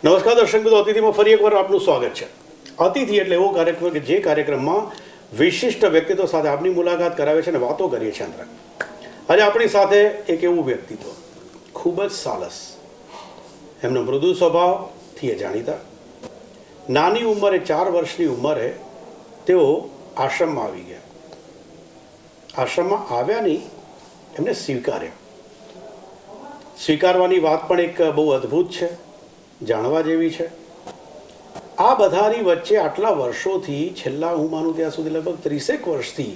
નમસ્કાર દર્શક મિત્રો, અતિથિમાં ફરી એકવાર આપનું સ્વાગત છે. અતિથિ એટલે એવો કાર્યક્રમ કે જે કાર્યક્રમમાં વિશિષ્ટ વ્યક્તિત્વ સાથે આપની મુલાકાત કરાવે છે અને વાતો કરીએ છીએ. આજે આપણી સાથે એક એવું વ્યક્તિત્વ ખૂબ જ સાલસ, એમનો મૃદુ સ્વભાવથી એ જાણીતા. નાની ઉંમરે 4 વર્ષની ઉંમરે તેઓ આશ્રમમાં આવી ગયા. આશ્રમમાં આવ્યા નહીં, એમને સ્વીકાર્યા. સ્વીકારવાની વાત પણ એક બહુ અદ્ભુત છે, જાણવા જેવી છે. આ બધાની વચ્ચે આટલા વર્ષોથી, છેલ્લા હું માનું ત્યાં સુધી લગભગ 30 વર્ષથી,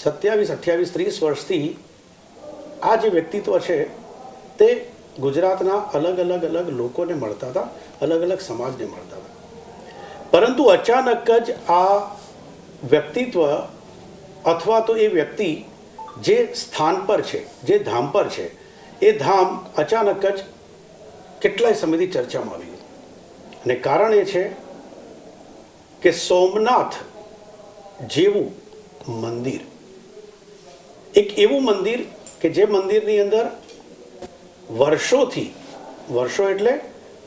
27, 28, 30 વર્ષથી આ જે વ્યક્તિત્વ છે તે ગુજરાતના અલગ અલગ લોકોને મળતા હતા, અલગ અલગ સમાજને મળતા હતા. પરંતુ અચાનક જ આ વ્યક્તિત્વ અથવા તો એ વ્યક્તિ જે સ્થાન પર છે, જે ધામ પર છે, એ ધામ અચાનક જ કેટલાય સમયથી ચર્ચામાં આવી ગયું. અને કારણ એ છે કે સોમનાથ જેવું મંદિર, એક એવું મંદિર કે જે મંદિરની અંદર વર્ષો એટલે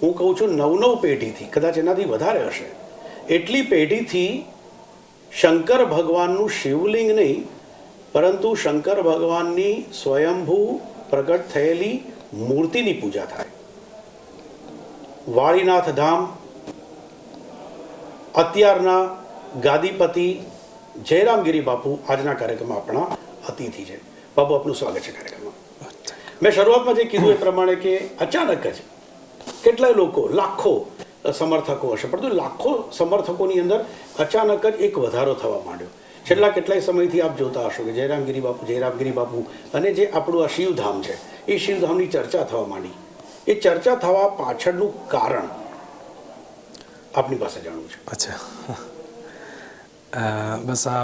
હું કહું છું 9 પેઢીથી, કદાચ એનાથી વધારે હશે, એટલી પેઢીથી શંકર ભગવાનનું શિવલિંગ નહીં, પરંતુ શંકર ભગવાનની સ્વયંભૂ પ્રગટ થયેલી મૂર્તિની પૂજા થાય. વાળીનાથ ધામ અત્યારના ગાદીપતિ જયરામગીરી બાપુ આજના કાર્યક્રમમાં આપણા અતિથિ છે. બાપુ, આપનું સ્વાગત છે કાર્યક્રમમાં. મેં શરૂઆતમાં જે કીધું એ પ્રમાણે કે અચાનક જ કેટલાય લોકો, લાખો સમર્થકો હશે, પરંતુ લાખો સમર્થકોની અંદર અચાનક જ એક વધારો થવા માંડ્યો. છેલ્લા કેટલાય સમયથી આપ જોતા હશો કે જયરામગીરી બાપુ અને જે આપણું આ શિવધામ છે, એ શિવધામની ચર્ચા થવા માંડી. એ ચર્ચા થવા પાછળનું કારણ આપની પાસે જાણવું છે. અચ્છા, બસ આ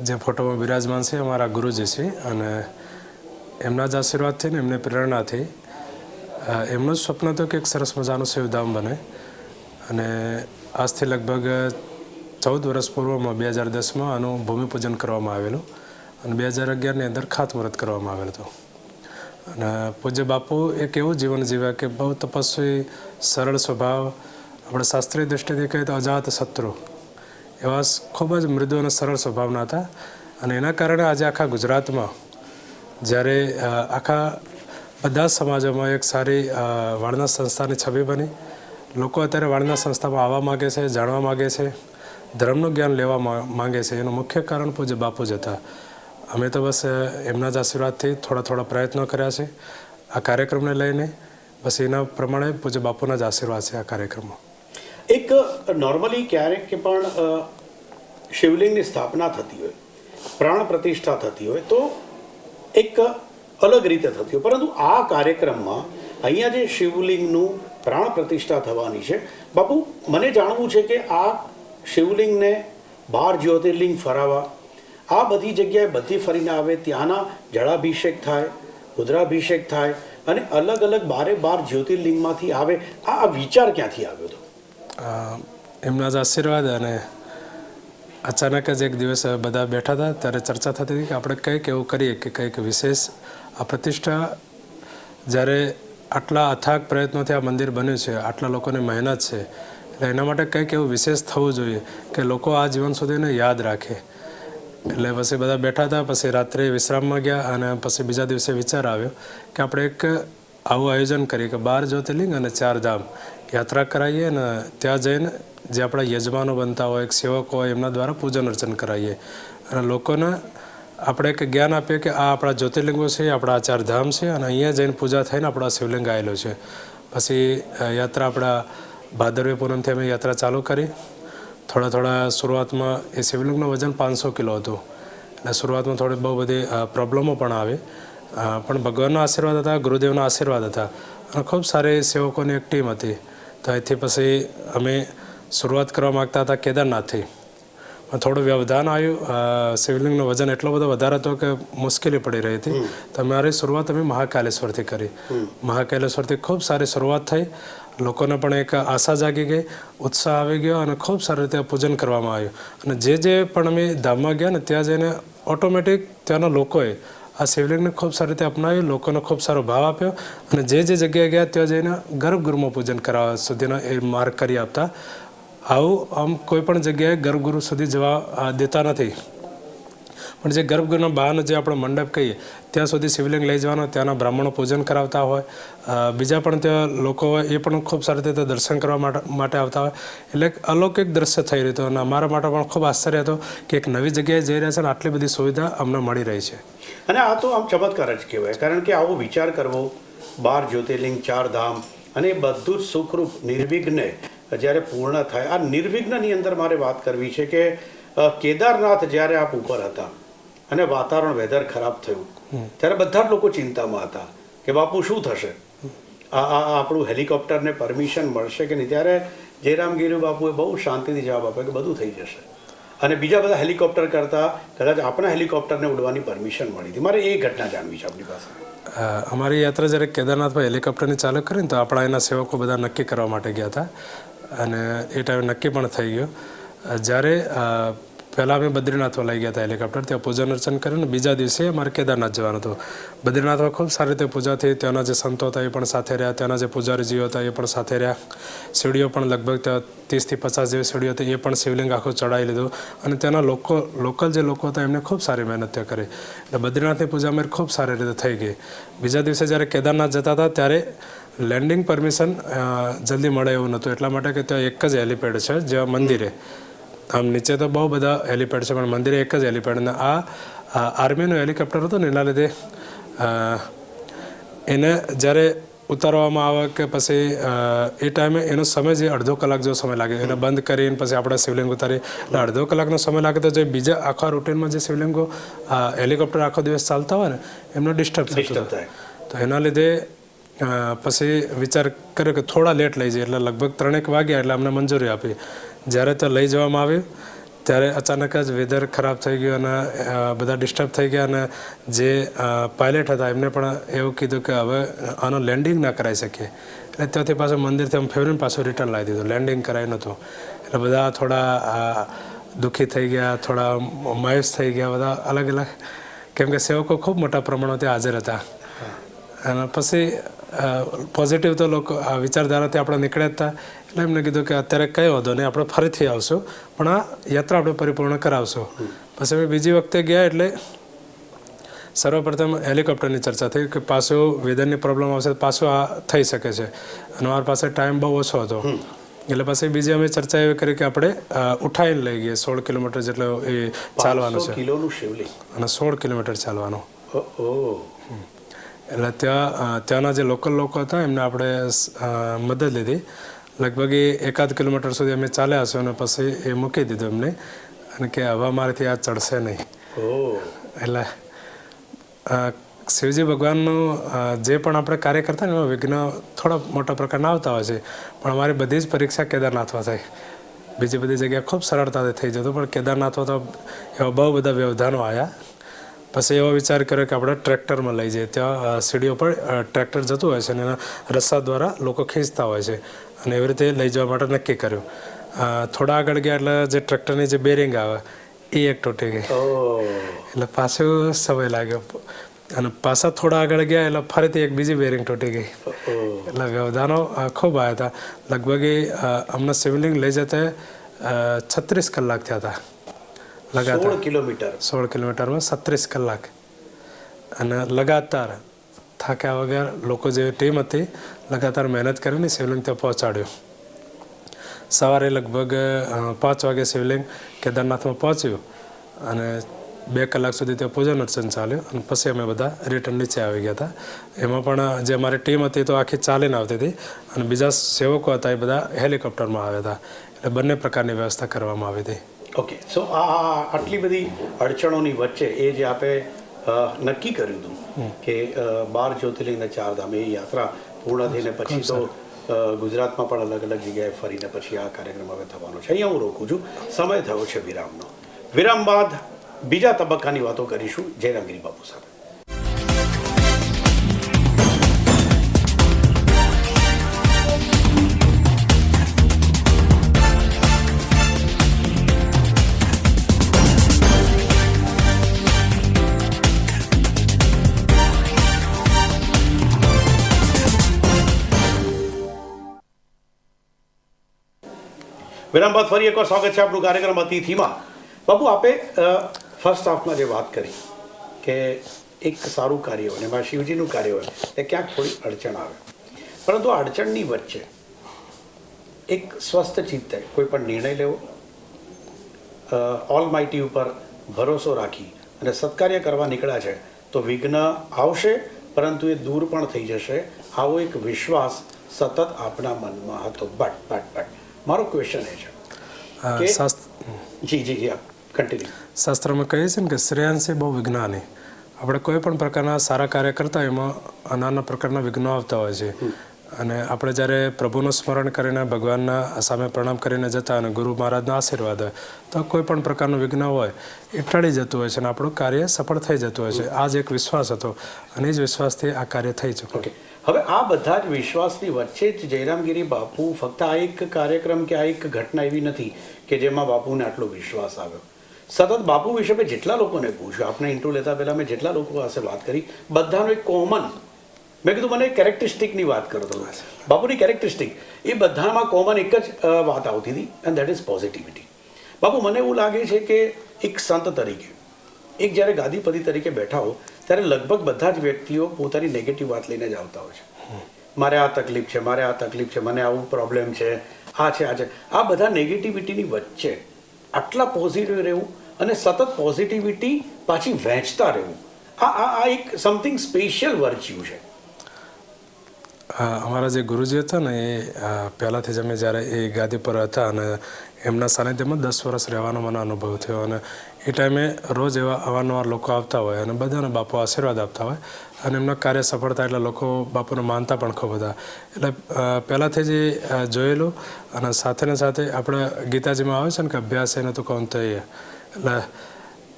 જે ફોટોમાં બિરાજમાન છે અમારા ગુરુજી છે, અને એમના જ આશીર્વાદથી ને એમને પ્રેરણાથી એમનું જ સ્વપ્ન હતું કે એક સરસ મજાનું શિવધામ બને. અને આજથી લગભગ 14 વર્ષ પૂર્વમાં 2010માં આનું ભૂમિપૂજન કરવામાં આવેલું અને 2011ની અંદર ખાતમુહૂર્ત કરવામાં આવેલું હતું. અને પૂજ્ય બાપુ એક એવું જીવન જીવ્યા કે બહુ તપસ્વી, સરળ સ્વભાવ, આપણે શાસ્ત્રીય દૃષ્ટિથી કહીએ તો અજાત શત્રુ, એવા ખૂબ જ મૃદુ અને સરળ સ્વભાવના હતા. અને એના કારણે આજે આખા ગુજરાતમાં જ્યારે આખા બધા સમાજોમાં એક સારી વાળના સંસ્થાની છબી બની. લોકો અત્યારે વાળના સંસ્થામાં આવવા માગે છે, જાણવા માગે છે, ધર્મનું જ્ઞાન લેવા માગે છે. એનું મુખ્ય કારણ પૂજ્ય બાપુ જ હતા. અમે તો બસ એમના જ આશીર્વાદથી થોડા પ્રયત્નો કર્યા છે આ કાર્યક્રમને લઈને. બસ એના પ્રમાણે પૂજ્ય બાપુના જ આશીર્વાદ છે આ કાર્યક્રમમાં. એક નોર્મલી ક્યારેક કે પણ શિવલિંગની સ્થાપના થતી હોય, પ્રાણ પ્રતિષ્ઠા થતી હોય તો એક અલગ રીતે થતી હોય, પરંતુ આ કાર્યક્રમમાં અહીંયા જે શિવલિંગનું પ્રાણ પ્રતિષ્ઠા થવાની છે, બાપુ મને જાણવું છે કે આ શિવલિંગને 12 જ્યોતિર્લિંગ ફરાવા, આ બધી જગ્યાએ બધી ફરીને આવે, ત્યાંના જળાભિષેક થાય, રુદ્રાભિષેક થાય અને અલગ 12 જ્યોતિર્લિંગમાંથી આવે, આ વિચાર ક્યાંથી આવ્યો હતો? એમના જ આશીર્વાદ. અને અચાનક જ એક દિવસ બધા બેઠા હતા ત્યારે ચર્ચા થતી હતી કે આપણે કંઈક એવું કરીએ કે કંઈક વિશેષ આ પ્રતિષ્ઠા, જ્યારે આટલા અથાગ પ્રયત્નોથી આ મંદિર બન્યું છે, આટલા લોકોની મહેનત છે, એટલે એના માટે કંઈક એવું વિશેષ થવું જોઈએ કે લોકો આ જીવન સુધીને યાદ રાખે. એટલે પછી બધા બેઠા હતા. પછી રાત્રે વિશ્રામમાં ગયા અને પછી બીજા દિવસે વિચાર આવ્યો કે આપણે એક આવું આયોજન કરીએ કે 12 જ્યોતિર્લિંગ અને 4 ધામ યાત્રા કરાવીએ અને ત્યાં જઈને જે આપણા યજમાનો બનતા હોય, સેવકો હોય, એમના દ્વારા પૂજન અર્ચન કરાવીએ અને લોકોને આપણે એક જ્ઞાન આપીએ કે આ આપણા જ્યોતિર્લિંગો છે, આપણા 4 ધામ છે અને અહીંયા જઈને પૂજા થઈને આપણો શિવલિંગ આવેલો છે. પછી યાત્રા આપણા ભાદરવી પૂનમથી અમે યાત્રા ચાલુ કરી. થોડા શરૂઆતમાં એ શિવલિંગનું વજન 500 કિલો હતું. એટલે શરૂઆતમાં થોડી બહુ બધી પ્રોબ્લેમો પણ આવે, પણ ભગવાનના આશીર્વાદ હતા, ગુરુદેવના આશીર્વાદ હતા અને ખૂબ સારી સેવકોની એક ટીમ હતી. તો અહીંથી પછી અમે શરૂઆત કરવા માગતા હતા કેદારનાથથી, પણ થોડું વ્યવધાન આવ્યું. શિવલિંગનું વજન એટલો બધો વધારે હતો કે મુશ્કેલી પડી રહી હતી. તો અમારી શરૂઆત અમે મહાકાલેશ્વરથી કરી. મહાકાલેશ્વરથી ખૂબ સારી શરૂઆત થઈ. લોકોને પણ એક આશા જાગી ગઈ, ઉત્સાહ આવી ગયો અને ખૂબ સારી રીતે પૂજન કરવામાં આવ્યું. અને જે પણ અમે ધામમાં ગયા ને ત્યાં જઈને ઓટોમેટિક ત્યાંના લોકોએ આ શિવલિંગને ખૂબ સારી રીતે અપનાવ્યું, લોકોને ખૂબ સારો ભાવ આપ્યો અને જે જગ્યાએ ગયા ત્યાં જઈને ગર્ભગૃહમાં પૂજન કરાવવા સુધીનો એ માર્ગ કરી આપતા. આવું આમ કોઈ પણ જગ્યાએ ગર્ભગૃહ સુધી જવા દેતા નથી, પણ જે ગર્ભગૃહના બહારનો જે આપણો મંડપ કહીએ ત્યાં સુધી શિવલિંગ લઈ જવાનો, ત્યાંના બ્રાહ્મણો પૂજન કરાવતા હોય, બીજા પણ ત્યાં લોકો હોય એ પણ ખૂબ સારી રીતે દર્શન કરવા માટે આવતા હોય. એટલે એક અલૌકિક દ્રશ્ય થઈ રહ્યું હતું અને અમારા માટે પણ ખૂબ આશ્ચર્ય હતો કે એક નવી જગ્યાએ જઈ રહ્યા છે અને આટલી બધી સુવિધા અમને મળી રહી છે. અને આ તો આમ ચમત્કાર જ કહેવાય, કારણ કે આવો વિચાર કરવો, 12 જ્યોતિર્લિંગ, 4 ધામ અને એ બધું જ સુખરૂપ નિર્વિઘ્ને જ્યારે પૂર્ણ થાય. આ નિર્વિઘ્નની અંદર મારે વાત કરવી છે કે કેદારનાથ જ્યારે આપ ઉપર હતા અને વાતાવરણ વેધર ખરાબ થયું ત્યારે બધા જ લોકો ચિંતામાં હતા કે બાપુ શું થશે, આપણું હેલિકોપ્ટરને પરમિશન મળશે કે નહીં. ત્યારે જયરામગીરી બાપુએ બહુ શાંતિથી જવાબ આપ્યો કે બધું થઈ જશે અને બીજા બધા હેલિકોપ્ટર કરતાં કદાચ આપણા હેલિકોપ્ટરને ઉડવાની પરમિશન મળી હતી. મારે એ ઘટના જાણવી છે આપણી પાસે. અમારી યાત્રા જ્યારે કેદારનાથમાં હેલિકોપ્ટરની ચાલુ કરીને તો આપણા એના સેવકો બધા નક્કી કરવા માટે ગયા હતા અને એ ટાઈમે નક્કી પણ થઈ ગયો. જ્યારે પહેલાં અમે બદ્રીનાથમાં લઈ ગયા હતા હેલિકોપ્ટર, ત્યાં પૂજન અર્ચન કરીને બીજા દિવસે અમારે કેદારનાથ જવાનું હતું. બદ્રીનાથમાં ખૂબ સારી રીતે પૂજા થઈ, ત્યાંના જે સંતો હતા એ પણ સાથે રહ્યા, ત્યાંના જે પૂજારીજીઓ હતા એ પણ સાથે રહ્યા. સીડીઓ પણ લગભગ ત્યાં 30 થી 50 જેવી સીડીઓ હતી, એ પણ શિવલિંગ આખું ચડાવી લીધું અને ત્યાંના લોકલ જે લોકો હતા એમને ખૂબ સારી મહેનત ત્યાં કરી. એટલે બદ્રીનાથની પૂજા અમારી ખૂબ સારી રીતે થઈ ગઈ. બીજા દિવસે જ્યારે કેદારનાથ જતા હતા ત્યારે લેન્ડિંગ પરમિશન જલ્દી મળે એવું નહોતું, એટલા માટે કે ત્યાં એક જ હેલિપેડ છે જ્યાં મંદિરે. આમ નીચે તો બહુ બધા હેલિપેડ છે પણ મંદિરે એક જ હેલિપેડ. અને આ આર્મીનું હેલિકોપ્ટર હતું ને એના લીધે એને જ્યારે ઉતારવામાં આવે કે પછી એ ટાઈમે એનો સમય જે અડધો કલાક જેવો સમય લાગે, એને બંધ કરીને પછી આપણે શિવલિંગ ઉતારીએ એટલે અડધો કલાકનો સમય લાગે. તો જે બીજા આખા રૂટીનમાં જે શિવલિંગો હેલિકોપ્ટર આખો દિવસ ચાલતા હોય ને એમનો ડિસ્ટર્બ થતો થાય. તો એના લીધે પછી વિચાર કર્યો કે થોડા લેટ લઈ જઈએ, એટલે લગભગ 3 વાગ્યા એટલે અમને મંજૂરી આપી. જ્યારે તો લઈ જવામાં આવ્યું ત્યારે અચાનક જ વેધર ખરાબ થઈ ગયું અને બધા ડિસ્ટર્બ થઈ ગયા અને જે પાયલટ હતા એમને પણ એવું કીધું કે હવે આનો લેન્ડિંગ ના કરાવી શકીએ. એટલે ત્યાંથી પાછું મંદિરથી આમ ફેરવીને પાછું રિટર્ન લાવી દીધું, લેન્ડિંગ કરાવી નહોતું. એટલે બધા થોડા દુઃખી થઈ ગયા, થોડા માયુસ થઈ ગયા, બધા અલગ અલગ, કેમ કે સેવકો ખૂબ મોટા પ્રમાણમાં ત્યાં હાજર હતા. અને પછી પોઝિટિવ તો લોકો વિચારધારાથી આપણે નીકળ્યા હતા. એટલે એમને કીધું કે અત્યારે કંઈ વાંધો નહીં, આપણે ફરીથી આવશું પણ આ યાત્રા આપણે પરિપૂર્ણ કરાવશું. પછી અમે બીજી વખતે ગયા એટલે સર્વપ્રથમ હેલિકોપ્ટરની ચર્ચા થઈ કે પાછું વેધરની પ્રોબ્લેમ આવશે, પાછું આ થઈ શકે છે અને મારી પાસે ટાઈમ બહુ ઓછો હતો. એટલે પછી બીજી અમે ચર્ચા એવી કરી કે આપણે ઉઠાવીને લઈ ગઈએ. 16 કિલોમીટર જેટલો એ ચાલવાનું છે અને 16 કિલોમીટર ચાલવાનું. એટલે ત્યાંના જે લોકલ લોકો હતા એમને આપણે મદદ લીધી. લગભગ 1-1.5 કિલોમીટર સુધી અમે ચાલ્યા હશું અને પછી એ મૂકી દીધું એમને અને કે હવે મારાથી આ ચડશે નહીં. એટલે શિવજી ભગવાનનું જે પણ આપણે કાર્ય કરતા ને એમાં વિઘ્ન થોડા મોટા પ્રકારના આવતા હોય છે, પણ અમારી બધી જ પરીક્ષા કેદારનાથમાં થઈ. બીજી બધી જગ્યાએ ખૂબ સરળતાથી થઈ જતું, પણ કેદારનાથમાં તો એવા બહુ બધા વ્યવધાનો આવ્યા. પછી એવો વિચાર કર્યો કે આપણે ટ્રેક્ટરમાં લઈ જઈએ. ત્યાં સીડીઓ પર ટ્રેક્ટર જતું હોય છે અને એના રસ્તા દ્વારા લોકો ખેંચતા હોય છે અને એવી રીતે લઈ જવા માટે નક્કી કર્યું. થોડા આગળ ગયા એટલે જે ટ્રેક્ટરની જે બેરિંગ આવે એ એક તૂટી ગઈ. એટલે પાછું સમય લાગ્યો અને પાછા થોડા આગળ ગયા એટલે ફરીથી એક બીજી બેરિંગ તૂટી ગઈ. એટલે વ્યવધાનો ખૂબ આવ્યા હતા. લગભગ અમને શિવલિંગ લઈ જતા 36 કલાક થયા હતા લગાતાર. 16 કિલોમીટરમાં 36 કલાક અને લગાતાર થાક્યા વગર લોકો જે ટીમ હતી લગાતાર મહેનત કરીને શિવલિંગ ત્યાં પહોંચાડ્યું. સવારે લગભગ 5 વાગે શિવલિંગ કેદારનાથમાં પહોંચ્યું અને 2 કલાક સુધી ત્યાં પૂજન અર્ચન ચાલ્યું અને પછી અમે બધા રિટર્ન નીચે આવી ગયા હતા. એમાં પણ જે અમારી ટીમ હતી તો આખી ચાલીને આવતી હતી અને બીજા સેવકો હતા એ બધા હેલિકોપ્ટરમાં આવ્યા હતા. એટલે બંને પ્રકારની વ્યવસ્થા કરવામાં આવી હતી. ઓકે, સો આટલી બધી અડચણોની વચ્ચે એ જે આપે નક્કી કર્યું હતું કે 12 જ્યોતિર્લિંગ અને 4 ધામ એ યાત્રા પૂર્ણ થઈને પછી તો ગુજરાતમાં પણ અલગ અલગ જગ્યાએ ફરીને પછી આ કાર્યક્રમ હવે થવાનો છે. અહીંયા હું રોકું છું, સમય થયો છે વિરામનો. વિરામ બાદ બીજા તબક્કાની વાતો કરીશું જયરામગીરી બાપુ સાથે. વિરામ બાદ ફરી એકવાર સ્વાગત છે આપણું કાર્યક્રમ અતિથિમાં. બાપુ, આપે ફર્સ્ટ હાફમાં જે વાત કરી કે એક સારું કાર્ય હોય ને એમાં શિવજીનું કાર્ય હોય એ ક્યાંક થોડી અડચણ આવે, પરંતુ આ અડચણની વચ્ચે એક સ્વસ્થ ચિત્તે કોઈ પણ નિર્ણય લેવો, ઓલ માઇટી ઉપર ભરોસો રાખી અને સત્કાર્ય કરવા નીકળ્યા છે તો વિઘ્ન આવશે પરંતુ એ દૂર પણ થઈ જશે, આવો એક વિશ્વાસ સતત આપણા મનમાં હતો. બટ મારો ક્વેશ્ચન એ છે કે જી કન્ટિન્યુ. શાસ્ત્રમાં કહીએ છીએ ને કે શ્રેયાંશે બહુ વિજ્ઞાની. આપણે કોઈ પણ પ્રકારના સારા કાર્ય કરતા હોય એમાં નાના પ્રકારના વિઘ્નો આવતા હોય છે, અને આપણે જ્યારે પ્રભુનું સ્મરણ કરીને ભગવાનના સામે પ્રણામ કરીને જતા અને ગુરુ મહારાજના આશીર્વાદ હોય તો કોઈ પણ પ્રકારનું વિઘ્ન હોય એ ટળી જતું હોય છે અને આપણું કાર્ય સફળ થઈ જતું હોય છે. આ જ એક વિશ્વાસ હતો અને એ જ વિશ્વાસથી આ કાર્ય થઈ ચૂક્યું. હવે આ બધા જ વિશ્વાસની વચ્ચે જ જયરામગીરી બાપુ ફક્ત આ એક કાર્યક્રમ કે આ એક ઘટના એવી નથી કે જેમાં બાપુને આટલો વિશ્વાસ આવ્યો. સતત બાપુ વિશે મેં જેટલા લોકોને પૂછ્યું, આપણે ઇન્ટરવ્યુ લેતા પહેલાં મેં જેટલા લોકો પાસે વાત કરી, બધાનો એક કોમન, મેં કીધું મને કેરેક્ટરિસ્ટિકની વાત કરો તમે, બાપુની કેરેક્ટરિસ્ટિક, એ બધામાં કોમન એક જ વાત આવતી હતી એન્ડ દેટ ઇઝ પોઝિટિવિટી. બાપુ, મને એવું લાગે છે કે એક સંત તરીકે, એક જ્યારે ગાદીપતિ તરીકે બેઠા હો ત્યારે લગભગ બધા જ વ્યક્તિઓ પોતાની નેગેટિવ વાત લઈને જ આવતા હોય છે. મારે આ તકલીફ છે, મારે આ તકલીફ છે, મને આવું પ્રોબ્લેમ છે, આ છે, આ છે. આ બધા નેગેટિવિટીની વચ્ચે આટલા પોઝિટિવ રહેવું અને સતત પોઝિટિવિટી પાછી વહેંચતા રહેવું, આ એક સમથિંગ સ્પેશિયલ વર્ચ્યુ છે. અમારા જે ગુરુજી હતા ને એ પહેલાંથી જ અમે જ્યારે એ ગાદી પર હતા અને એમના સાનિધ્યમાં 10 વર્ષ રહેવાનો મને અનુભવ થયો, અને એ ટાઈમે રોજ એવા અવારનવાર લોકો આવતા હોય અને બધાને બાપુ આશીર્વાદ આપતા હોય અને એમના કાર્ય સફળ થાય એટલે લોકો બાપુને માનતા પણ ખૂબ હતા. એટલે પહેલાંથી જ એ જોયેલું, અને સાથે ને સાથે આપણે ગીતાજીમાં આવે છે ને કે અભ્યાસ એને તો કોણ થઈએ, એટલે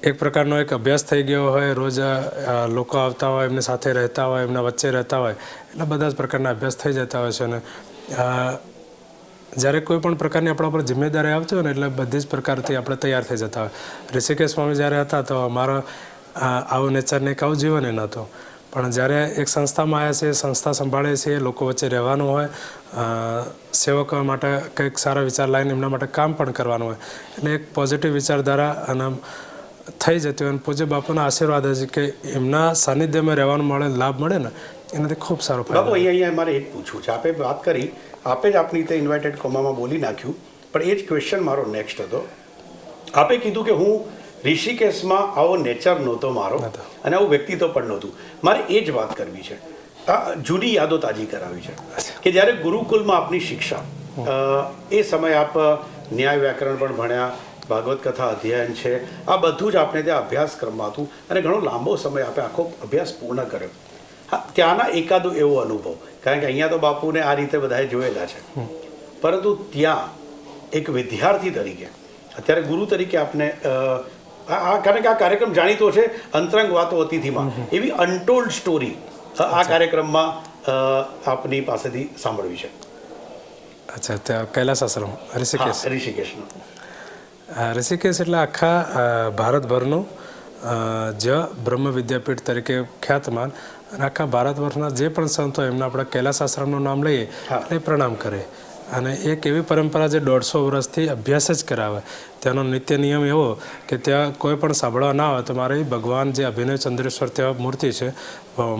એક પ્રકારનો એક અભ્યાસ થઈ ગયો હોય. રોજ લોકો આવતા હોય, એમની સાથે રહેતા હોય, એમના વચ્ચે રહેતા હોય, એટલે બધા જ પ્રકારના અભ્યાસ થઈ જતા હોય છે. અને જ્યારે કોઈ પણ પ્રકારની આપણા પર જિમ્મેદારી આવતી હોય ને એટલે બધી જ પ્રકારથી આપણે તૈયાર થઈ જતા હોય. ઋષિકેશ સ્વામી જ્યારે હતા તો અમારો આવું નેચરને એક આવું જીવન એ નહોતું, પણ જ્યારે એક સંસ્થામાં આવ્યા છે, સંસ્થા સંભાળે છે, લોકો વચ્ચે રહેવાનું હોય, સેવકો માટે કંઈક સારા વિચાર લાવીને એમના માટે કામ પણ કરવાનું હોય, એટલે એક પોઝિટિવ વિચારધારા અને થઈ જતી હોય. અને પૂજ્ય બાપુના આશીર્વાદ છે કે એમના સાનિધ્યમાં રહેવાનો મળે, લાભ મળે ને એનાથી ખૂબ સારો ફાયદો. બાપુ, અહીંયા મારે એ જ પૂછવું છે, આપે વાત કરી, આપે જ આપણી રીતે ઇન્વાઇટેડ કોમામાં બોલી નાખ્યું, પણ એ જ ક્વેશ્ચન મારો નેક્સ્ટ હતો. આપે કીધું કે હું ઋષિકેશમાં આવો નેચર નહોતો મારો અને આવું વ્યક્તિત્વ પણ નહોતું. મારે એ જ વાત કરવી છે, જૂની યાદો તાજી કરાવી છે કે જ્યારે ગુરુકુલમાં આપની શિક્ષા, એ સમયે આપ ન્યાય વ્યાકરણ પણ ભણ્યા, ભાગવત કથા અધ્યયન છે, આ બધું જ આપણે ત્યાં અભ્યાસક્રમમાં હતું અને ઘણો લાંબો સમય આપણે આખો અભ્યાસ પૂર્ણ કર્યો. હા, ત્યાંના એકાદો એવો અનુભવ, કારણ કે અહીંયા તો બાપુને આ રીતે બધાએ જોયેલા છે, પરંતુ ત્યાં એક વિદ્યાર્થી તરીકે, અત્યારે ગુરુ તરીકે આપને કારણ કે આ કાર્યક્રમ જાણીતો છે અંતરંગ વાતો અતિથિમાં, એવી અનટોલ્ડ સ્ટોરી આ કાર્યક્રમમાં આપની પાસેથી સાંભળવી છે. અચ્છા, ત્યાં કૈલાસ આશ્રમ ઋષિકેશનો. ઋષિકેશ એટલે આખા ભારતભરનું જ્યાં બ્રહ્મ વિદ્યાપીઠ તરીકે ખ્યાતમાન, અને આખા ભારત વર્ષના જે પણ સંતો એમના આપણે કૈલાસ આશ્રમનું નામ લઈએ એટલે પ્રણામ કરે. અને એક એવી પરંપરા જે 150 વર્ષથી અભ્યાસ જ કરાવે. ત્યાંનો નિત્ય નિયમ એવો કે ત્યાં કોઈ પણ સાંભળવા ના આવે તો મારે ભગવાન જે અભિનવ ચંદ્રેશ્વર ત્યાં મૂર્તિ છે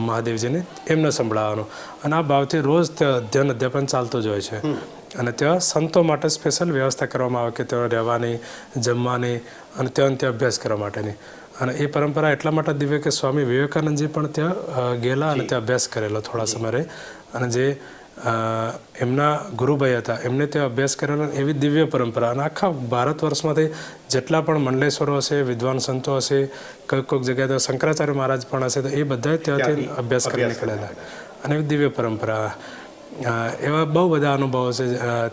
મહાદેવજીની, એમને સંભળાવવાનું. અને આ ભાવથી રોજ ત્યાં અધ્યાપન ચાલતું જ હોય છે. અને ત્યાં સંતો માટે સ્પેશિયલ વ્યવસ્થા કરવામાં આવે કે ત્યાં રહેવાની, જમવાની અને ત્યાં અભ્યાસ કરવા માટેની. અને એ પરંપરા એટલા માટે દિવ્ય કે સ્વામી વિવેકાનંદજી પણ ત્યાં ગયેલા અને ત્યાં અભ્યાસ કરેલો થોડા સમય રહી. અને જે એમના ગુરુભાઈ હતા એમને ત્યાં અભ્યાસ કરેલો, એવી દિવ્ય પરંપરા. અને આખા ભારત વર્ષમાંથી જેટલા પણ મંડલેશ્વરો હશે, વિદ્વાન સંતો હશે, કોઈક જગ્યાએ તો શંકરાચાર્ય મહારાજ પણ હશે, તો એ બધા ત્યાંથી અભ્યાસ કરી નીકળેલા. અને એવી દિવ્ય પરંપરા, એવા બહુ બધા અનુભવો છે.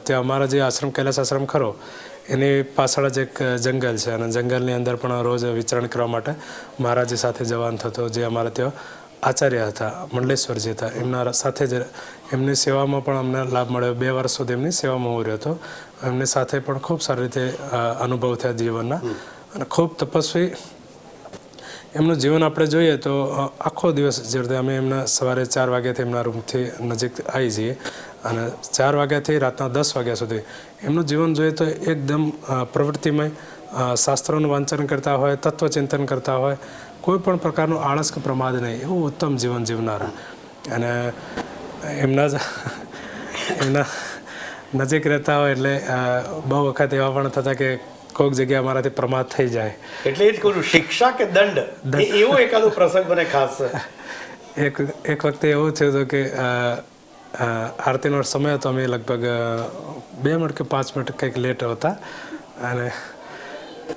ત્યાં અમારા જે આશ્રમ કૈલાસ આશ્રમ ખરો એની પાછળ જ એક જંગલ છે, અને જંગલની અંદર પણ રોજ વિચરણ કરવા માટે મહારાજજી સાથે જવાનું થતો. જે અમારા ત્યાં આચાર્ય હતા મંડલેશ્વરજી હતા, એમના સાથે જ એમની સેવામાં પણ અમને લાભ મળ્યો. 2 વર્ષ સુધી એમની સેવામાં હું રહ્યો હતો. એમની સાથે પણ ખૂબ સારી રીતે અનુભવ થયા જીવનના. અને ખૂબ તપસ્વી એમનું જીવન આપણે જોઈએ તો આખો દિવસ જે રીતે અમે એમના સવારે 4 વાગ્યાથી એમના રૂમથી નજીક આવી જઈએ અને 4 વાગ્યાથી રાતના 10 વાગ્યા સુધી એમનું જીવન જોઈએ તો એકદમ પ્રવૃત્તિમય, શાસ્ત્રોનું વાંચન કરતા હોય, તત્વચિંતન કરતા હોય, કોઈ પણ પ્રકારનું આળસ કે પ્રમાદ નહીં, એવું ઉત્તમ જીવન જીવનારા. અને એમના નજીક રહેતા હોય એટલે બહુ વખત એવા પણ થતા કે કોઈક જગ્યાએ અમારાથી પ્રમાદ થઈ જાય. એટલે એ જ કહું છું, શિક્ષા કે દંડ, એવો એકાદો પ્રસંગ મને ખાસ એક વખતે એવું થયું હતું કે આરતીનો સમય હતો, અમે લગભગ 2 મિનિટ કે 5 મિનિટ કંઈક લેટ હતા અને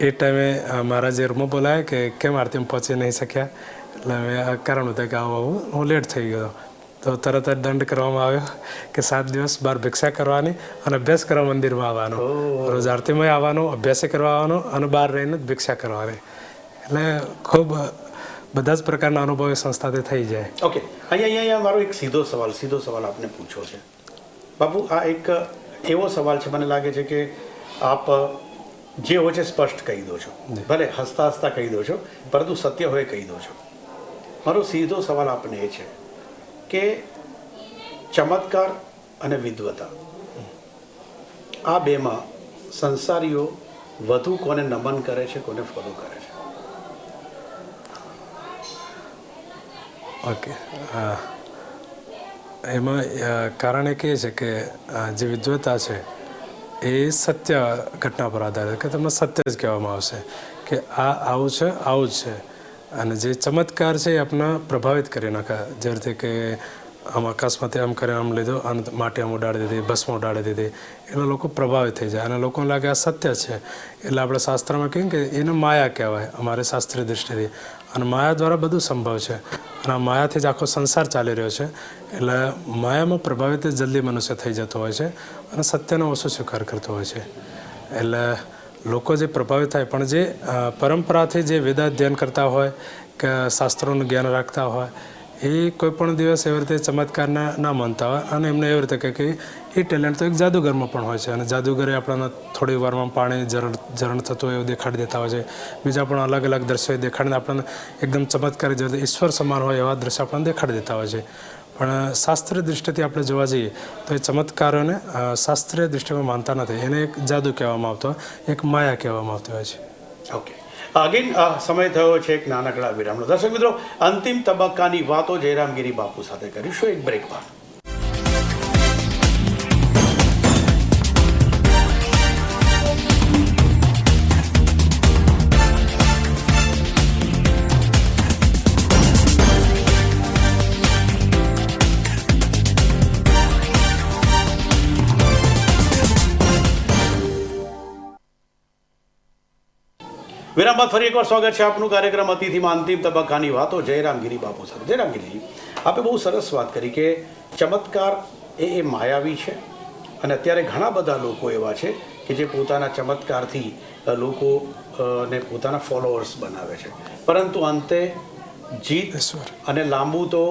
એ ટાઈમે મારા જે રૂમમાં બોલાયા કે કેમ આરતીમાં પહોંચી નહીં શક્યા, એટલે અમે કારણ હતું કે આવું હું લેટ થઈ ગયો. તો તરત જ દંડ કરવામાં આવ્યો કે 7 દિવસ બહાર ભિક્ષા કરવાની અને અભ્યાસ કરવા મંદિરમાં આવવાનો, રોજ આરતીમાં આવવાનું, અભ્યાસ કરવા આવવાનો અને બહાર રહીને જ ભિક્ષા કરવાની. એટલે ખૂબ બધા જ પ્રકારના અનુભવ એ સંસ્થાથી થઈ જાય. ઓકે, અહીંયા મારો એક સીધો સવાલ આપને પૂછો છે બાપુ. આ એક એવો સવાલ છે, મને લાગે છે કે આપ જે હોય છે સ્પષ્ટ કહી દો છો, ભલે હસતા હસતા કહી દો છો, પરંતુ સત્ય હોય કહી દો છો. મારો સીધો સવાલ આપને એ છે કે ચમત્કાર અને વિદ્વતા, આ બેમાં સંસારીઓ વધુ કોને નમન કરે છે, કોને ફોલો કરે છે? ઓકે, એમાં કારણ એક એ છે કે જે વિદ્વતા છે એ સત્ય ઘટના પર આધારિત, કે તમને સત્ય જ કહેવામાં આવશે કે આ આવું છે, આવું જ છે. અને જે ચમત્કાર છે એ આપને પ્રભાવિત કરી નાખે, જે રીતે કે આમ આકાશમાંથી આમ કરીને આમ લીધો અને માટી આમ ઉડાડી દીધી, ભસ્મ ઉડાડી દીધી, એટલે લોકો પ્રભાવિત થઈ જાય અને લોકોને લાગે આ સત્ય છે. એટલે આપણે શાસ્ત્રમાં કહીએ કે એને માયા કહેવાય અમારે શાસ્ત્રીય દૃષ્ટિથી, અને માયા દ્વારા બધું સંભવ છે અને આ માયાથી જ આખો સંસાર ચાલી રહ્યો છે. એટલે માયામાં પ્રભાવિત જલ્દી મનુષ્ય થઈ જતો હોય છે અને સત્યનો ઓછો સ્વીકાર કરતો હોય છે. એટલે લોકો જે પ્રભાવિત થાય, પણ જે પરંપરાથી જે વેદાધ્યયન કરતા હોય કે શાસ્ત્રોનું જ્ઞાન રાખતા હોય એ કોઈ પણ દિવસ એવી રીતે ચમત્કારના ના માનતા હોય અને એમને એવી રીતે કહે કે એ ટેલેન્ટ તો એક જાદુગરમાં પણ હોય છે અને જાદુગરે આપણને થોડી વારમાં પાણી જરણ થતું હોય એવું દેખાડી દેતા હોય છે. બીજા પણ અલગ અલગ દ્રશ્યો દેખાડીને આપણને એકદમ ચમત્કારી જે ઈશ્વર સમાન હોય એવા દ્રશ્ય આપણને દેખાડી દેતા હોય છે. પણ શાસ્ત્રીય દૃષ્ટિથી આપણે જોવા જઈએ તો એ ચમત્કારોને શાસ્ત્રીય દૃષ્ટિમાં માનતા નથી, એને એક જાદુ કહેવામાં આવતો, એક માયા કહેવામાં આવતી હોય છે. ઓકે, અગેન સમય થયો છે એક નાનકડા વિરામનો. દર્શક મિત્રો, અંતિમ તબક્કાની વાતો જયરામગીરી બાપુ સાથે કરીશું એક બ્રેક બાદ. વિરામ બાદ ફરી એકવાર સ્વાગત છે આપનું કાર્યક્રમ અતિથિમાં અંતિમ તબક્કાની વાતો જયરામગીરી બાપુ સાથે. જયરામગીરીજી, આપે બહુ સરસ વાત કરી કે ચમત્કાર એ માયાવી છે અને અત્યારે ઘણા બધા લોકો એવા છે કે જે પોતાના ચમત્કારથી લોકોને પોતાના ફોલોઅર્સ બનાવે છે, પરંતુ અંતે જીત અને લાંબુ તો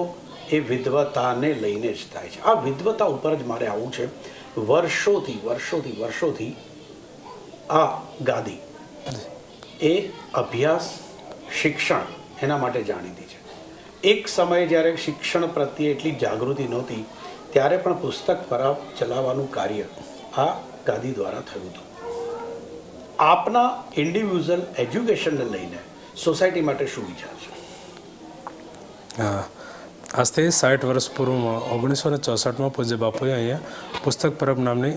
એ વિદ્વતાને લઈને જ થાય છે. આ વિદ્વતા ઉપર જ મારે આવવું છે. વર્ષોથી આ ગાદી એ અભ્યાસ, શિક્ષણ એના માટે જાણીતી છે. એક સમયે જ્યારે શિક્ષણ પ્રત્યે એટલી જાગૃતિ નહોતી ત્યારે પણ પુસ્તક પરબ ચલાવવાનું કાર્ય આ ગાદી દ્વારા થયું હતું. આપના ઇન્ડિવિજ્યુઅલ એજ્યુકેશનને લઈને સોસાયટી માટે શું વિચાર છે? આજથી 60 વર્ષ પૂર્વમાં 1964માં પૂજ્ય બાપુએ અહીંયા પુસ્તક પરબ નામની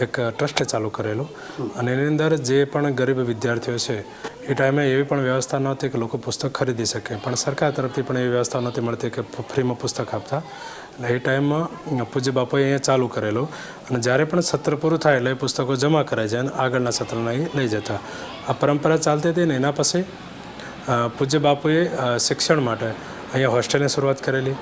એક ટ્રસ્ટ ચાલુ કરેલું અને એની અંદર જે પણ ગરીબ વિદ્યાર્થીઓ છે એ ટાઈમે એવી પણ વ્યવસ્થા નહોતી કે લોકો પુસ્તક ખરીદી શકે, પણ સરકાર તરફથી પણ એવી વ્યવસ્થા નહોતી મળતી કે ફ્રીમાં પુસ્તક આપતા. એટલે એ ટાઈમમાં પૂજ્ય બાપુએ અહીંયા ચાલુ કરેલું અને જ્યારે પણ સત્ર પૂરું થાય એટલે એ પુસ્તકો જમા કરાય છે અને આગળના સત્રના એ લઈ જતા. આ પરંપરા ચાલતી હતી ને એના પછી પૂજ્ય બાપુએ શિક્ષણ માટે અહીંયા હોસ્ટેલની શરૂઆત કરેલી.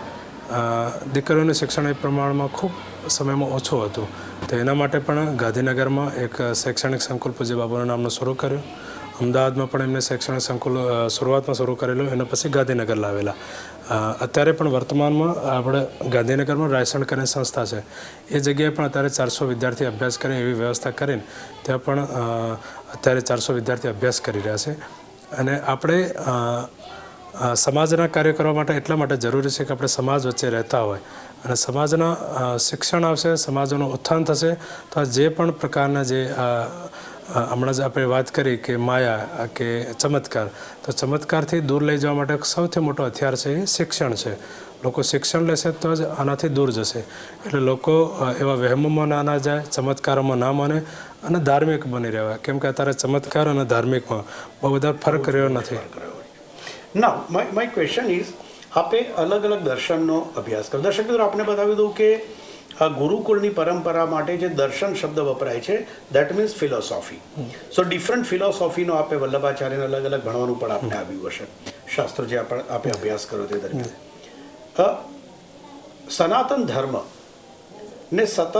દીકરીઓનું શિક્ષણ એ પ્રમાણમાં ખૂબ સમયમાં ઓછું હતું, તો એના માટે પણ ગાંધીનગરમાં એક શૈક્ષણિક સંકુલ પૂજ્ય બાપુના નામનું શરૂ કર્યું. અમદાવાદમાં પણ એમને શૈક્ષણિક સંકુલ શરૂઆતમાં શરૂ કરેલું, એના પછી ગાંધીનગર લાવેલા. અત્યારે પણ વર્તમાનમાં આપણે ગાંધીનગરમાં રાયસણ કરીને સંસ્થા છે, એ જગ્યાએ પણ અત્યારે 400 વિદ્યાર્થી અભ્યાસ કરે એવી વ્યવસ્થા કરીને ત્યાં પણ અત્યારે 400 વિદ્યાર્થી અભ્યાસ કરી રહ્યા છે. અને આપણે સમાજના કાર્ય કરવા માટે એટલા માટે જરૂરી છે કે આપણે સમાજ વચ્ચે રહેતા હોય અને સમાજના શિક્ષણ આવશે, સમાજનું ઉત્થાન થશે તો આ જે પણ પ્રકારના જે હમણાં જ આપણે વાત કરી કે માયા કે ચમત્કાર, તો ચમત્કારથી દૂર લઈ જવા માટે સૌથી મોટો હથિયાર છે એ શિક્ષણ છે. લોકો શિક્ષણ લેશે તો જ આનાથી દૂર જશે. એટલે લોકો એવા વહેમોમાં ના જાય, ચમત્કારોમાં ના માને અને ધાર્મિક બની રહેવા. કેમ કે અત્યારે ચમત્કાર અને ધાર્મિકમાં બહુ બધા ફરક રહ્યો નથી. ના, માય ક્વેશ્ચન ઇઝ, આપે અલગ અલગ દર્શનનો અભ્યાસ કર્યો. દર્શક મિત્રો, આપને બતાવી દઉં કે આ ગુરુકુળની પરંપરા માટે જે દર્શન શબ્દ વપરાય છે, that means philosophy. So different ફિલોસોફીનો આપે વલ્લભાચાર્યને અલગ અલગ ભણવાનું પણ આપને આવ્યું હશે, શાસ્ત્રો જે આપે અભ્યાસ કર્યો તે દરમિયાન. સનાતન ધર્મ ને સતત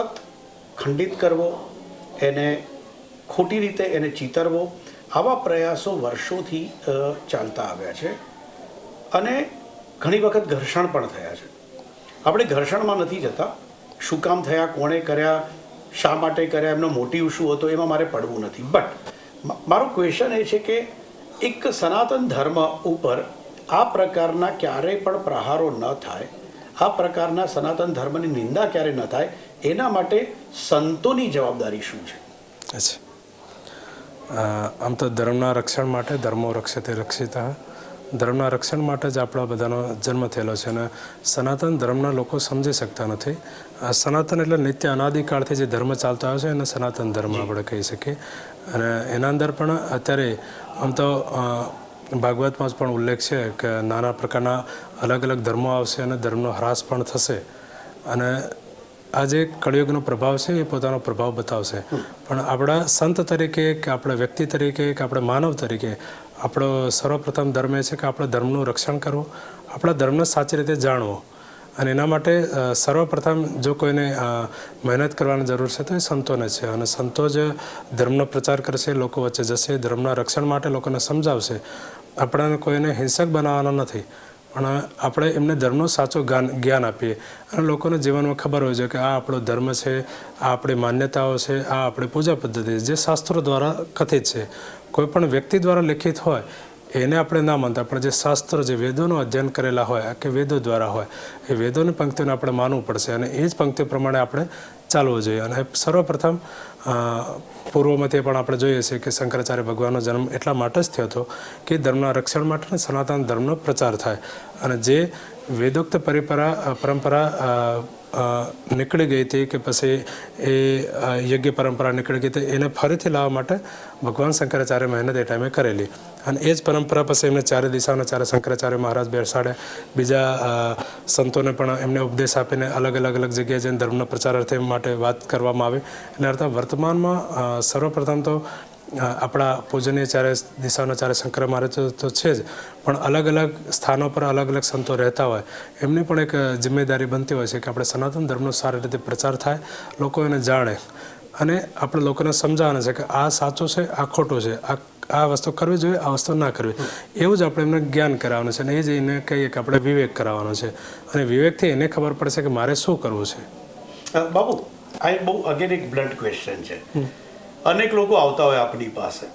ખંડિત કરવો, એને ખોટી રીતે એને ચીતરવો, આવા પ્રયાસો વર્ષોથી ચાલતા આવ્યા છે અને ઘણી વખત ઘર્ષણ પણ થયા છે. આપણે ઘર્ષણમાં નથી જતા, શું કામ થયા, કોણે કર્યા, શા માટે કર્યા, એમનો મોટિવ શું હતો, એમાં મારે પડવું નથી. બટ મારો ક્વેશ્ચન એ છે કે એક સનાતન ધર્મ ઉપર આ પ્રકારના ક્યારેય પણ પ્રહારો ન થાય, આ પ્રકારના સનાતન ધર્મની નિંદા ક્યારે ન થાય, એના માટે સંતોની જવાબદારી શું છે? અચ્છા, આમ તો ધર્મના રક્ષણ માટે ધર્મો રક્ષતે રક્ષિતા, ધર્મના રક્ષણ માટે જ આપણા બધાનો જન્મ થયેલો છે અને સનાતન ધર્મના લોકો સમજી શકતા નથી. સનાતન એટલે નિત્ય અનાદિકાળથી જે ધર્મ ચાલતો આવે છે એને સનાતન ધર્મ આપણે કહી શકીએ. અને એના અંદર પણ અત્યારે આમ તો ભાગવતમાં જ પણ ઉલ્લેખ છે કે નાના પ્રકારના અલગ અલગ ધર્મો આવશે અને ધર્મનો હ્રાસ પણ થશે. અને આ જે કળિયુગનો પ્રભાવ છે એ પોતાનો પ્રભાવ બતાવશે. પણ આપણા સંત તરીકે કે આપણા વ્યક્તિ તરીકે કે આપણે માનવ તરીકે આપણો સર્વપ્રથમ ધર્મ એ છે કે આપણે ધર્મનું રક્ષણ કરવું, આપણા ધર્મને સાચી રીતે જાણવો. અને એના માટે સર્વપ્રથમ જો કોઈને મહેનત કરવાની જરૂર છે તો એ સંતોને છે. અને સંતો જ ધર્મનો પ્રચાર કરશે, લોકો વચ્ચે જશે, ધર્મના રક્ષણ માટે લોકોને સમજાવશે. આપણને કોઈને હિંસક બનાવવાના નથી, પણ આપણે એમને ધર્મનું સાચું જ્ઞાન આપીએ અને લોકોને જીવનમાં ખબર હોય છે કે આ આપણો ધર્મ છે, આ આપણી માન્યતાઓ છે, આ આપણી પૂજા પદ્ધતિ જે શાસ્ત્રો દ્વારા કથિત છે. કોઈ પણ વ્યક્તિ દ્વારા લિખિત હોય એને આપણે ના માનતા, પણ જે શાસ્ત્રો, જે વેદોનું અધ્યયન કરેલા હોય કે વેદો દ્વારા હોય, એ વેદોની પંક્તિઓને આપણે માનવું પડશે અને એ જ પંક્તિઓ પ્રમાણે આપણે ચાલવું જોઈએ. અને સર્વપ્રથમ પૂર્વમાંથી પણ આપણે જોઈએ છીએ કે શંકરાચાર્ય ભગવાનનો જન્મ એટલા માટે જ થયો હતો કે ધર્મના રક્ષણ માટે સનાતન ધર્મનો પ્રચાર થાય. અને જે વેદોક્ત પરંપરા નીકળી ગઈ હતી કે પછી એ યજ્ઞ પરંપરા નીકળી ગઈ હતી, એને ફરીથી લાવવા માટે ભગવાન શંકરાચાર્ય મહેનત એ ટાઈમે કરેલી. અને એ જ પરંપરા પછી એમને ચારે દિશાઓના ચારે શંકરાચાર્ય મહારાજ બેસાડ્યા, બીજા સંતોને પણ એમને ઉપદેશ આપીને અલગ જગ્યાએ જઈને ધર્મનો પ્રચાર અર્થે માટે વાત કરવામાં આવી. એટલે અર્થાત વર્તમાનમાં સર્વપ્રથમ તો આપણા પૂજનીય ચારે દિશાઓના ચારે શંકર મહારાજ તો છે જ, પણ અલગ સ્થાનો પર અલગ સંતો રહેતા હોય એમની પણ એક જિમ્મેદારી બનતી હોય છે કે આપણે સનાતન ધર્મનો સારી રીતે પ્રચાર થાય, લોકો એને જાણે અને આપણે લોકોને સમજાવવાનું છે કે આ સાચું છે, આ ખોટું છે, આ વસ્તુ કરવી જોઈએ, આ વસ્તુ ના કરવી. એવું જ આપણે એમને જ્ઞાન કરાવવાનું છે અને એ જ એને કહીએ કે આપણે વિવેક કરાવવાનો છે અને વિવેકથી એને ખબર પડશે કે મારે શું કરવું છે. બાબુ, આ એક બહુ અગેન એક બ્લન્ટ ક્વેશ્ચન છે. અનેક લોકો આવતા હોય આપણી પાસે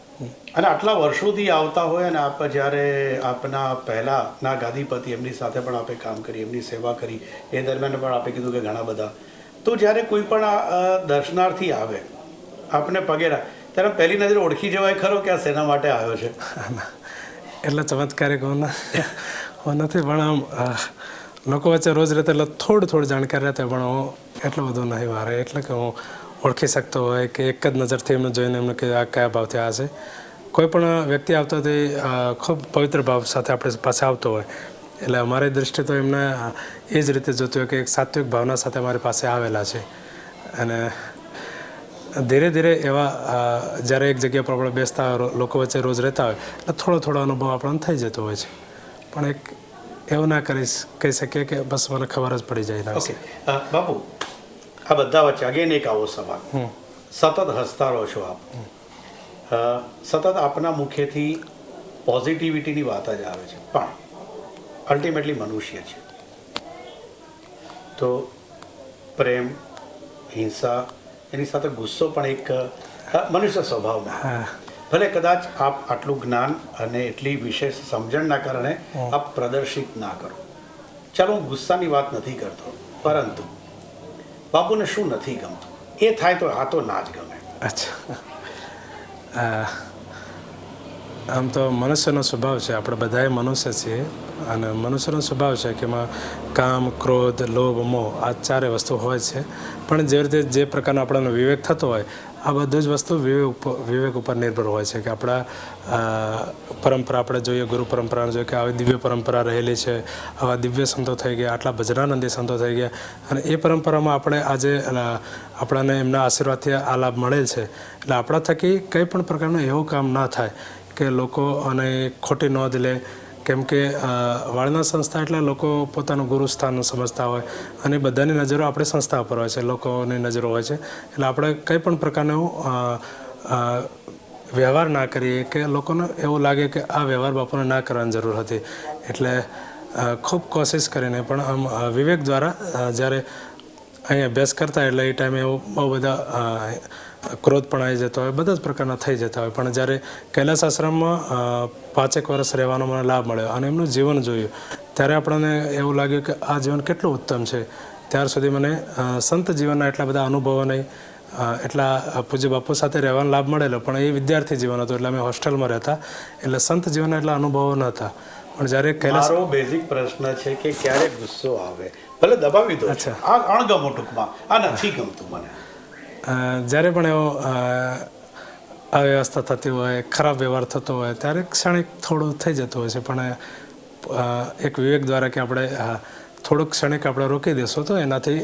અને આટલા વર્ષોથી આવતા હોય અને આપ જ્યારે આપના પહેલાંના ગાદીપતિ એમની સાથે પણ આપણે કામ કરી, એમની સેવા કરી, એ દરમિયાન પણ આપણે કીધું કે ઘણા બધા, તો જ્યારે કોઈ પણ આ દર્શનાર્થી આવે આપને પગેરા, ત્યારે પહેલી નજરે ઓળખી જવાય ખરો કે આ શેના માટે આવ્યો છે? એટલે ચમત્કારિક હું નથી, પણ આમ લોકો વચ્ચે રોજ રહેતા એટલે થોડું જાણકારી રહેતા, પણ હું એટલું બધું નહીં મારે એટલે કે હું ઓળખી શકતો હોય કે એક જ નજરથી એમને જોઈને એમને કે આ કયા ભાવથી આ છે. કોઈ પણ વ્યક્તિ આવતો હોય ખૂબ પવિત્ર ભાવ સાથે આપણે પાસે આવતો હોય એટલે અમારી દૃષ્ટિ તો એમને એ જ રીતે જોતી હોય કે એક સાત્વિક ભાવના સાથે અમારી પાસે આવેલા છે. અને ધીરે ધીરે એવા જ્યારે એક જગ્યા પર આપણે બેસતા હોય, લોકો વચ્ચે રોજ રહેતા હોય એટલે થોડો અનુભવ આપણને થઈ જતો હોય છે. પણ એક એવું ના કહી શકીએ કે બસ મને ખબર જ પડી જાય. ઓકે બાપુ, આ બધા વચ્ચે અગેન એક આવો સવાલ, સતત હસતા રહો છો આપ, સતત આપના મુખેથી પોઝિટિવિટીની વાત જ આવે છે, પણ અલ્ટિમેટલી મનુષ્ય છે તો પ્રેમ, હિંસા, એની સાથે ગુસ્સો પણ એક મનુષ્ય સ્વભાવમાં. ભલે કદાચ આપ આટલું જ્ઞાન અને એટલી વિશેષ સમજણના કારણે આપ પ્રદર્શિત ના કરો. ચાલો હું ગુસ્સાની વાત નથી કરતો, પરંતુ બાપુને શું નથી ગમતું એ થાય તો આ તો ના જ ગમે. અચ્છા, આમ તો મનુષ્યનો સ્વભાવ છે, આપણે બધાએ મનુષ્ય છીએ અને મનુષ્યનો સ્વભાવ છે કે એમાં કામ, ક્રોધ, લોભ, મોહ આ ચારે વસ્તુ હોય છે. પણ જે રીતે જે પ્રકારનો આપણને વિવેક થતો હોય આ બધું જ વસ્તુ વિવેક ઉપર નિર્ભર હોય છે કે આપણા પરંપરા આપણે જોઈએ, ગુરુ પરંપરાને જોઈએ કે આવી દિવ્ય પરંપરા રહેલી છે, આવા દિવ્ય સંતો થઈ ગયા, આટલા ભજનાનંદી સંતો થઈ ગયા અને એ પરંપરામાં આપણે આજે આપણને એમના આશીર્વાદથી આ લાભ મળેલ છે. એટલે આપણા થકી કંઈ પણ પ્રકારનું એવું કામ ના થાય કે લોકો અને ખોટી નોંધ લે. કેમ કે વાળના સંસ્થા એટલે લોકો પોતાનું ગુરુસ્થાન સમજતા હોય અને બધાની નજરો આપણી સંસ્થા ઉપર હોય છે, લોકોની નજરો હોય છે. એટલે આપણે કંઈ પણ પ્રકારનો વ્યવહાર ના કરીએ કે લોકોને એવું લાગે કે આ વ્યવહાર બાપુને ના કરવાની જરૂર હતી. એટલે ખૂબ કોશિશ કરીને પણ આમ વિવેક દ્વારા જ્યારે અહીં અભ્યાસ કરતા એટલે એ ટાઈમે એવું બહુ બધા ક્રોધ પણ આવી જતો હોય, બધા જ પ્રકારના થઈ જતા હોય. પણ જ્યારે કૈલાસ આશ્રમમાં 5 વર્ષ રહેવાનો મને લાભ મળ્યો અને એમનું જીવન જોયું ત્યારે આપણને એવું લાગ્યું કે આ જીવન કેટલું ઉત્તમ છે. ત્યાર સુધી મને સંત જીવનના એટલા બધા અનુભવો નહીં, એટલા પૂજ્ય બાપુ સાથે રહેવાનો લાભ મળેલો, પણ એ વિદ્યાર્થી જીવન હતું એટલે અમે હોસ્ટેલમાં રહેતા, એટલે સંત જીવનના એટલા અનુભવો ન હતા. પણ જ્યારે કૈલાસ, મારો બેઝિક પ્રશ્ન છે કે ક્યારે ગુસ્સો આવે, ભલે દબાવી દો, આ અણગમો ટૂંકમાં, આ નથી ગમતું મને. જ્યારે પણ એવો અવ્યવસ્થા થતી હોય, ખરાબ વ્યવહાર થતો હોય ત્યારે ક્ષણિક થોડું થઈ જતું હોય છે. પણ એક વિવેક દ્વારા કે આપણે થોડુંક ક્ષણિક આપણે રોકી દઈશું તો એનાથી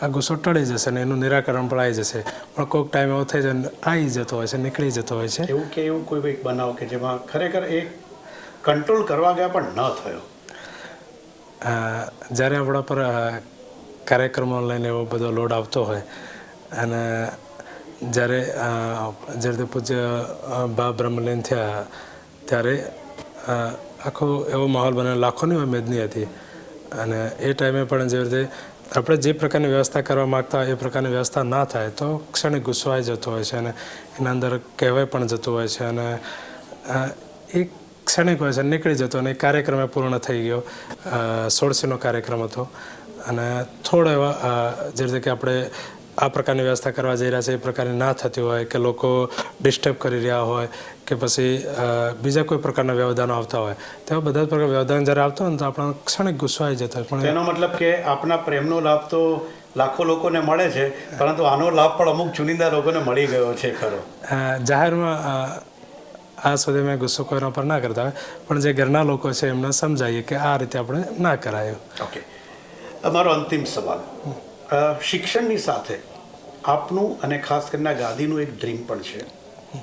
આ ગુસ્સો ટળી જશે ને એનું નિરાકરણ પણ આવી જશે. પણ કોઈક ટાઈમ એવો થઈ જાય આવી જતો હોય છે, નીકળી જતો હોય છે. એવું કોઈ બનાવ કે જેમાં ખરેખર એ કંટ્રોલ કરવા ગયા પણ ન થયો? જ્યારે આપણા પર કાર્યક્રમો લઈને એવો બધો લોડ આવતો હોય અને જ્યારે જે રીતે પૂજ્ય બા બ્રહ્મલીન થયા ત્યારે આખો એવો માહોલ બને, લાખોની મેદની હતી અને એ ટાઈમે પણ જે રીતે આપણે જે પ્રકારની વ્યવસ્થા કરવા માગતા હોય એ પ્રકારની વ્યવસ્થા ના થાય તો ક્ષણિક ગુસ્સો આવી જતો હોય છે અને એના અંદર કહેવાય પણ જતું હોય છે અને એ ક્ષણિક હોય છે, નીકળી જતો અને એ કાર્યક્રમ પૂર્ણ થઈ ગયો. 16નો કાર્યક્રમ હતો અને થોડા એવા જે રીતે કે આપણે આ પ્રકારની વ્યવસ્થા કરવા જઈ રહ્યા છે એ પ્રકારની ના થતી હોય કે લોકો ડિસ્ટર્બ કરી રહ્યા હોય કે પછી બીજા કોઈ પ્રકારના વ્યવધાનો આવતા હોય, તેવા બધા જ પ્રકારના વ્યવધાન જ્યારે આવતા હોય ને તો આપણને ક્ષણિક ગુસ્સો આવી જતો હોય. પણ એનો મતલબ કે આપના પ્રેમનો લાભ તો લાખો લોકોને મળે છે, પરંતુ આનો લાભ પણ અમુક ચુનિંદા લોકોને મળી ગયો છે ખરો. જાહેરમાં આ સુધી મેં ગુસ્સો કોઈના પર ના કરતા હોય, પણ જે ઘરના લોકો છે એમને સમજાવીએ કે આ રીતે આપણે ના કરાય. ઓકે, અમારો અંતિમ સવાલ, શિક્ષણની સાથે આપનું અને ખાસ કરીને ગાદીનું એક ડ્રીમ પણ છે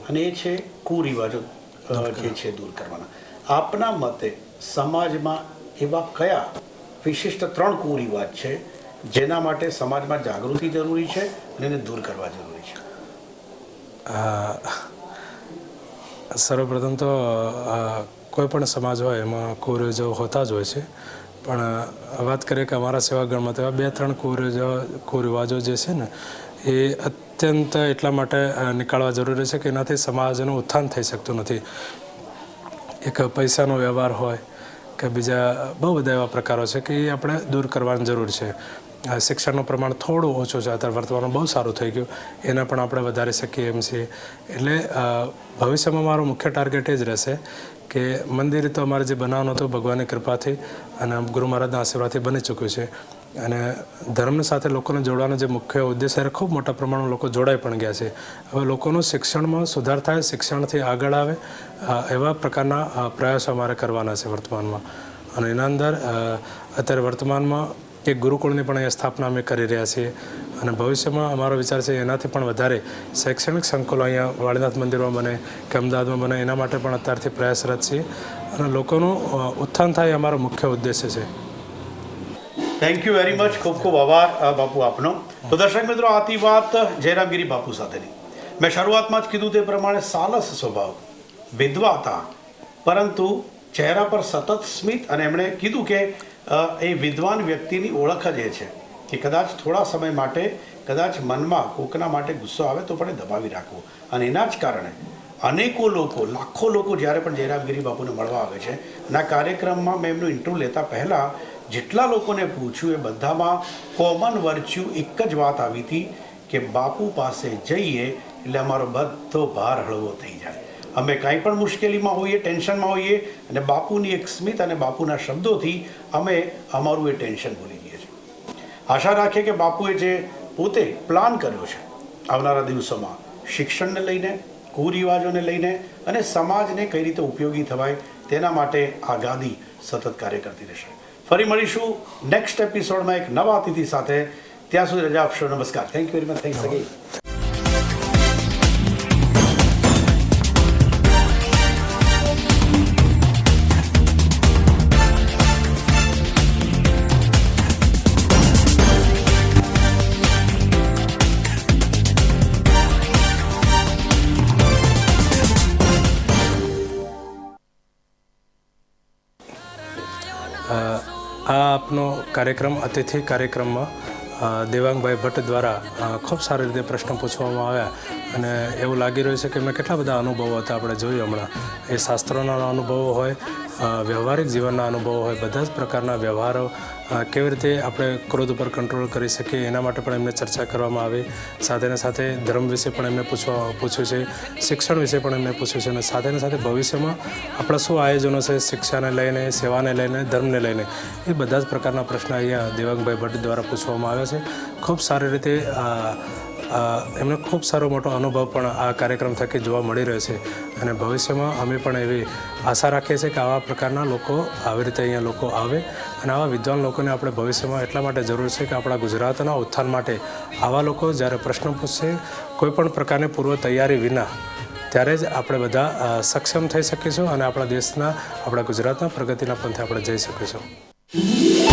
અને એ છે કુરિવાજો જે છે દૂર કરવાના. આપના મતે સમાજમાં એવા કયા વિશિષ્ટ 3 કુરિવાજ છે જેના માટે સમાજમાં જાગૃતિ જરૂરી છે અને એને દૂર કરવા જરૂરી છે? સર્વપ્રથમ તો કોઈ પણ સમાજ હોય એમાં કુરિવાજો હોતા જ હોય છે, પણ વાત કરીએ કે અમારા સેવાગણમાં તો એવા 2-3 કુરિવાજો જે છે ને એ અત્યંત એટલા માટે નીકાળવા જરૂરી છે કે એનાથી સમાજનું ઉત્થાન થઈ શકતું નથી. એક પૈસાનો વ્યવહાર હોય કે બીજા બહુ બધા એવા પ્રકારો છે કે એ આપણે દૂર કરવાની જરૂર છે. શિક્ષણનું પ્રમાણ થોડું ઓછું છે, અત્યારે વર્તમાનમાં બહુ સારું થઈ ગયું, એને પણ આપણે વધારી શકીએ એમ છીએ. એટલે ભવિષ્યમાં મારો મુખ્ય ટાર્ગેટ એ જ રહેશે કે મંદિર તો અમારે જે બનાવવાનું હતું ભગવાનની કૃપાથી અને ગુરુ મહારાજના આશીર્વાદથી બની ચૂક્યું છે અને ધર્મની સાથે લોકોને જોડવાનો જે મુખ્ય ઉદ્દેશ છે ખૂબ મોટા પ્રમાણમાં લોકો જોડાઈ પણ ગયા છે. હવે લોકોનું શિક્ષણમાં સુધાર થાય, શિક્ષણથી આગળ આવે એવા પ્રકારના પ્રયાસો અમારે કરવાના છે વર્તમાનમાં. અને એના અંદર અત્યારે વર્તમાનમાં એક ગુરુકુળની પણ અહીંયા સ્થાપના અમે કરી રહ્યા છીએ અને ભવિષ્યમાં અમારો વિચાર છે એનાથી પણ વધારે શૈક્ષણિક સંકુલો અહીંયા વાળીનાથ મંદિરમાં બને કે અમદાવાદમાં બને એના માટે પણ અત્યારથી પ્રયાસરત છીએ અને લોકોનું ઉત્થાન થાય એ અમારો મુખ્ય ઉદ્દેશ્ય છે. થેન્ક યુ વેરી મચ, ખૂબ ખૂબ આભાર બાપુ આપનો. તો દર્શક મિત્રો, આથી વાત જયરામગીરી બાપુ સાથેની. મેં શરૂઆતમાં જ કીધું તે પ્રમાણે સાલસ સ્વભાવ, વિધવા હતા, પરંતુ ચહેરા પર સતત સ્મિત અને એમણે કીધું કે એ વિદ્વાન વ્યક્તિની ઓળખ જ એ છે કે કદાચ થોડા સમય માટે કદાચ મનમાં કોકના માટે ગુસ્સો આવે તો પણ એ દબાવી રાખવો અને એના જ કારણે અનેકો લોકો, લાખો લોકો જ્યારે પણ જયરામગીરી બાપુને મળવા આવે છે અને આ કાર્યક્રમમાં મેં એમનું ઇન્ટરવ્યૂ લેતા પહેલાં જેટલા લોકોને પૂછ્યું એ બધામાં કોમન વર્ચ્યુ એક જ વાત આવી હતી કે બાપુ પાસે જઈએ એટલે અમારો બધો ભાર હળવો થઈ જાય. અમે કાંઈ પણ મુશ્કેલીમાં હોઈએ, ટેન્શનમાં હોઈએ અને બાપુની એક સ્મિત અને બાપુના શબ્દોથી અમે અમારું એ ટેન્શન ભૂલી જઈએ છીએ. આશા રાખીએ કે બાપુએ જે પોતે પ્લાન કર્યો છે આવનારા દિવસોમાં શિક્ષણને લઈને, કુરિવાજોને લઈને અને સમાજને કઈ રીતે ઉપયોગી થવાય તેના માટે આ ગાદી સતત કાર્ય કરતી રહેશે. ફરી મળીશું નેક્સ્ટ એપિસોડમાં એક નવા અતિથિ સાથે. ત્યાં સુધી રજા આપશો. નમસ્કાર. Thank you very much. Thanks again. આ આપનો કાર્યક્રમ અતિથિ કાર્યક્રમમાં દેવાંગભાઈ ભટ્ટ દ્વારા ખૂબ સારી રીતે પ્રશ્ન પૂછવામાં આવ્યા અને એવું લાગી રહ્યું છે કે એમને કેટલા બધા અનુભવો હતા. આપણે જોયું હમણાં એ શાસ્ત્રોના અનુભવો હોય, વ્યવહારિક જીવનના અનુભવો હોય, બધા જ પ્રકારના વ્યવહારો કેવી રીતે આપણે ક્રોધ ઉપર કંટ્રોલ કરી શકીએ એના માટે પણ એમને ચર્ચા કરવામાં આવી. સાથે સાથે ધર્મ વિશે પણ એમને પૂછ્યું છે, શિક્ષણ વિશે પણ એમને પૂછ્યું છે અને સાથે સાથે ભવિષ્યમાં આપણા શું આયોજનો છે શિક્ષાને લઈને, સેવાને લઈને, ધર્મને લઈને, એ બધા જ પ્રકારના પ્રશ્ન અહીંયા દેવાંગભાઈ ભટ્ટ દ્વારા પૂછવામાં આવ્યા છે. ખૂબ સારી રીતે એમને ખૂબ સારો મોટો અનુભવ પણ આ કાર્યક્રમ થકી જોવા મળી રહ્યો છે અને ભવિષ્યમાં અમે પણ એવી આશા રાખીએ છીએ કે આવા પ્રકારના લોકો આવી રીતે અહીંયા લોકો આવે અને આવા વિદ્વાન લોકોને આપણે ભવિષ્યમાં એટલા માટે જરૂર છે કે આપણા ગુજરાતના ઉત્થાન માટે આવા લોકો જ્યારે પ્રશ્ન પૂછશે કોઈપણ પ્રકારની પૂર્વ તૈયારી વિના, ત્યારે જ આપણે બધા સક્ષમ થઈ શકીશું અને આપણા દેશના, આપણા ગુજરાતના પ્રગતિના પંથે આપણે જઈ શકીશું.